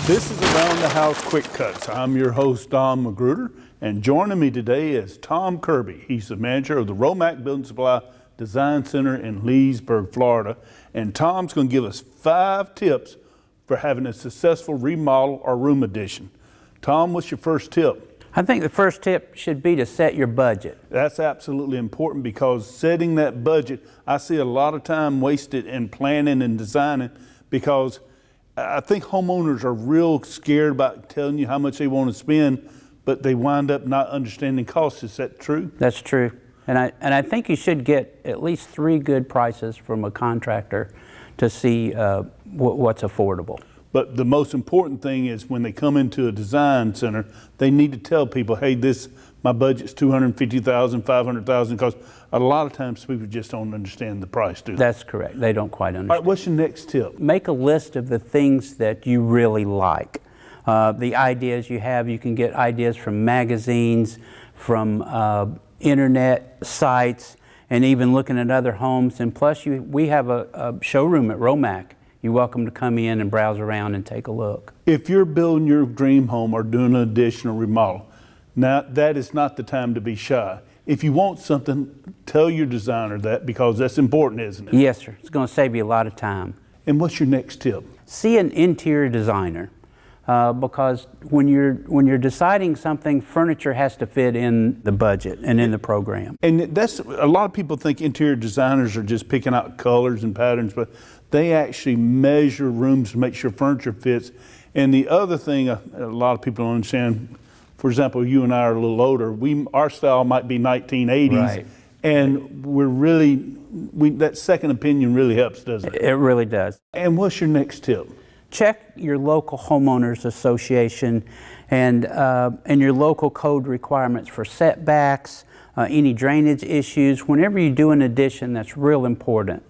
This is Around the House Quick Cuts. I'm your host, Don Magruder, and joining me today is Tom Kirby. He's the manager of the RoMac Building Supply Design Center in Leesburg, Florida. And Tom's going to give us 5 tips for having a successful remodel or room addition. Tom, what's your first tip? I think the first tip should be to set your budget. That's absolutely important, because setting that budget, I see a lot of time wasted in planning and designing, because I think homeowners are real scared about telling you how much they want to spend, but they wind up not understanding costs. Is that true? That's true. And I think you should get at least 3 good prices from a contractor to see what's affordable. But the most important thing is when they come into a design center, they need to tell people, hey, my budget's $250,000, $500,000, because a lot of times people just don't understand the price, do they? That's correct. They don't quite understand. All right, what's your next tip? Make a list of the things that you really like. The ideas you have, you can get ideas from magazines, from internet sites, and even looking at other homes. And plus, we have a showroom at RoMac. You're welcome to come in and browse around and take a look. If you're building your dream home or doing an addition or remodel, now that is not the time to be shy. If you want something, tell your designer that, because that's important, isn't it? Yes, sir. It's going to save you a lot of time. And what's your next tip? See an interior designer, because when you're deciding something, furniture has to fit in the budget and in the program. And that's, a lot of people think interior designers are just picking out colors and patterns, but they actually measure rooms to make sure furniture fits. And the other thing a lot of people don't understand, for example, you and I are a little older. Our style might be 1980s, right. And that second opinion really helps, doesn't it? It really does. And what's your next tip? Check your local homeowners association and your local code requirements for setbacks, any drainage issues. Whenever you do an addition, that's real important,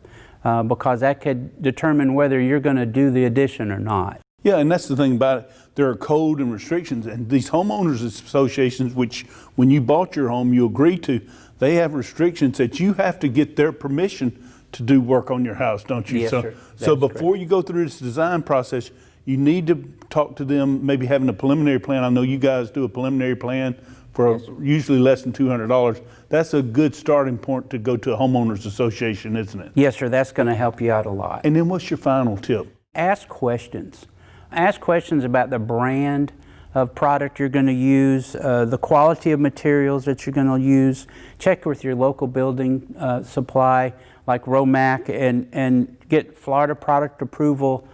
because that could determine whether you're going to do the addition or not. Yeah, and that's the thing about it. There are code and restrictions, and these homeowners associations, which when you bought your home you agreed to, they have restrictions that you have to get their permission to do work on your house, don't you? Yes, sir. So before you go through this design process, you need to talk to them, maybe having a preliminary plan. I know you guys do a preliminary plan for usually less than $200. That's a good starting point to go to a homeowners association, isn't it? Yes, sir. That's going to help you out a lot. And then what's your final tip? Ask questions. Ask questions about the brand of product you're going to use, the quality of materials that you're going to use. Check with your local building supply like RoMac, and get Florida product approval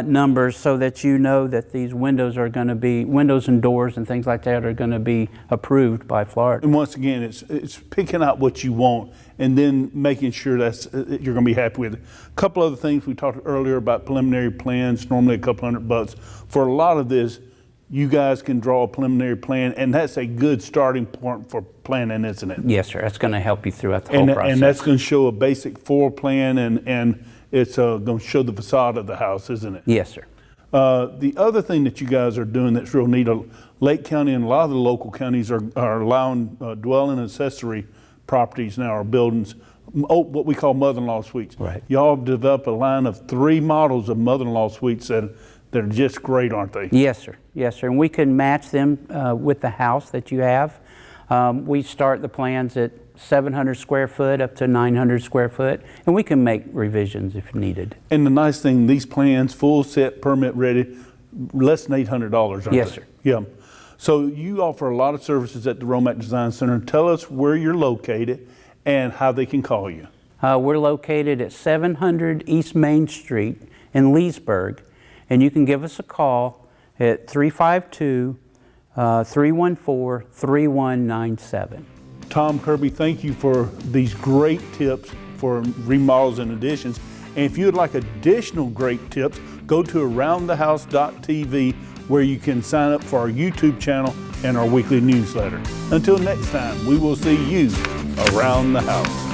numbers, so that you know that these windows and doors and things like that are going to be approved by Florida. And once again, it's picking out what you want and then making sure you're going to be happy with it. A couple other things we talked earlier about preliminary plans, normally a couple $100. For a lot of this, you guys can draw a preliminary plan, and that's a good starting point for planning, isn't it? Yes, sir. That's going to help you throughout the whole process. And that's going to show a basic floor plan, and it's going to show the facade of the house, isn't it? Yes, sir. The other thing that you guys are doing that's real neat, Lake County and a lot of the local counties are allowing dwelling accessory properties now, or buildings, what we call mother-in-law suites. Right. Y'all have developed a line of 3 models of mother-in-law suites that are just great, aren't they? Yes, sir. Yes, sir. And we can match them with the house that you have. We start the plans at 700 square foot up to 900 square foot, and we can make revisions if needed. And the nice thing, these plans, full set, permit ready, less than $800, aren't they? Yes, sir. Yeah. So you offer a lot of services at the RoMac Design Center. Tell us where you're located and how they can call you. We're located at 700 East Main Street in Leesburg, and you can give us a call at 352-314-3197. Tom Kirby, thank you for these great tips for remodels and additions. And if you'd like additional great tips, go to aroundthehouse.tv, where you can sign up for our YouTube channel and our weekly newsletter. Until next time, we will see you around the house.